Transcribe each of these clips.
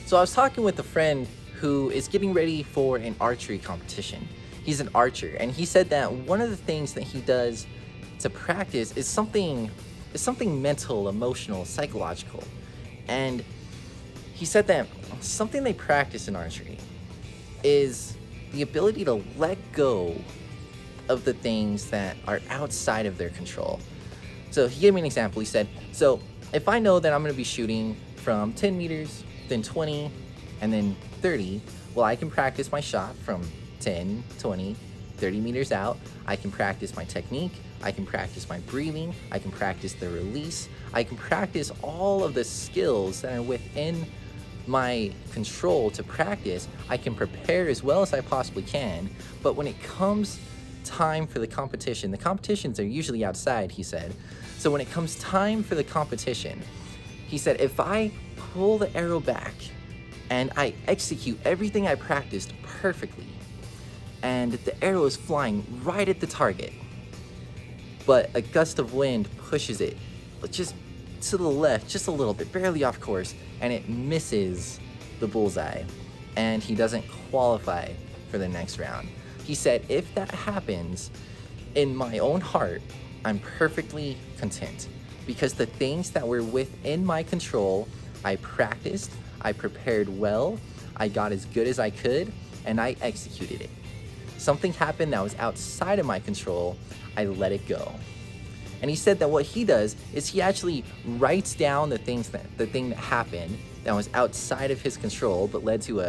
So I was talking with a friend who is getting ready for an archery competition. He's an archer, and he said that one of the things that he does to practice is something mental, emotional, psychological. And he said that something they practice in archery is the ability to let go of the things that are outside of their control. So he gave me an example. He said, so if I know that I'm going to be shooting from 10 meters, then 20, and then 30, well, I can practice my shot from 10, 20, 30 meters out. I can practice my technique. I can practice my breathing. I can practice the release. I can practice all of the skills that are within my control to practice. I can prepare as well as I possibly can. But when it comes time for the competitions are usually outside, he said. So when it comes time for the competition, he said, if I pull the arrow back and I execute everything I practiced perfectly, and the arrow is flying right at the target, but a gust of wind pushes it just to the left, just a little bit, barely off course, and it misses the bullseye, and he doesn't qualify for the next round. He said, if that happens, in my own heart, I'm perfectly content, because the things that were within my control, I practiced, I prepared well, I got as good as I could, and I executed it. Something happened that was outside of my control, I let it go. And he said that what he does is he actually writes down the thing that happened that was outside of his control but led to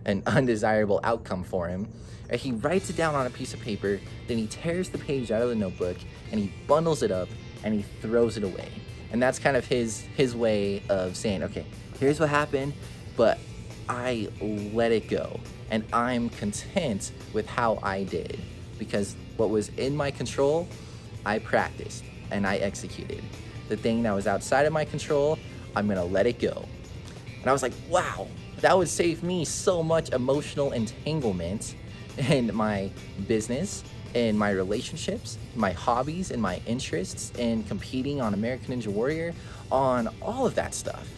an undesirable outcome for him. And he writes it down on a piece of paper, then he tears the page out of the notebook and he bundles it up and he throws it away. And that's kind of his way of saying, okay, here's what happened, but I let it go. And I'm content with how I did, because what was in my control, I practiced and I executed. The thing that was outside of my control, I'm gonna let it go. And I was like, wow, that would save me so much emotional entanglement in my business, in my relationships, my hobbies, and my interests, in competing on American Ninja Warrior, on all of that stuff.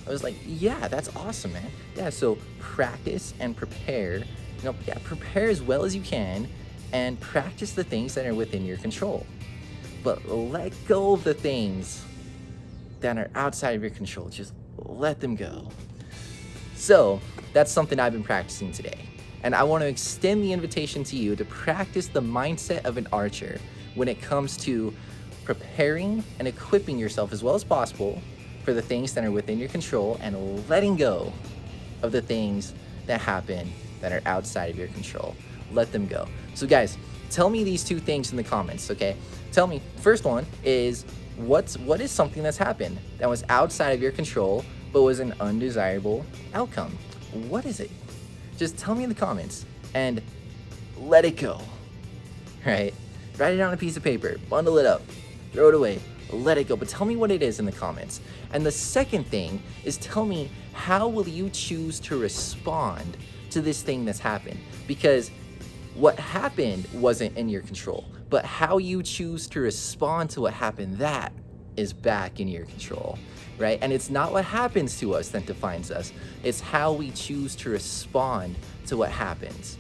I was like, yeah, that's awesome, man. Yeah, so practice and prepare. Prepare as well as you can and practice the things that are within your control. But let go of the things that are outside of your control. Just let them go. So that's something I've been practicing today. And I want to extend the invitation to you to practice the mindset of an archer when it comes to preparing and equipping yourself as well as possible for the things that are within your control and letting go of the things that happen that are outside of your control. Let them go. So guys, tell me these two things in the comments, okay? Tell me, first one is, what is something that's happened that was outside of your control but was an undesirable outcome? What is it? Just tell me in the comments and let it go, right? Write it on a piece of paper, bundle it up, throw it away, let it go. But tell me what it is in the comments. And the second thing is, tell me, how will you choose to respond to this thing that's happened? Because what happened wasn't in your control, but how you choose to respond to what happened, that is back in your control, right? And it's not what happens to us that defines us. It's how we choose to respond to what happens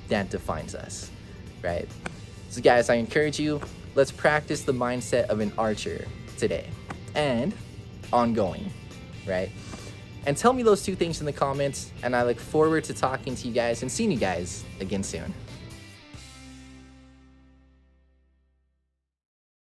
that defines us, right? So guys, I encourage you, let's practice the mindset of an archer today and ongoing, right? And tell me those two things in the comments, and I look forward to talking to you guys and seeing you guys again soon.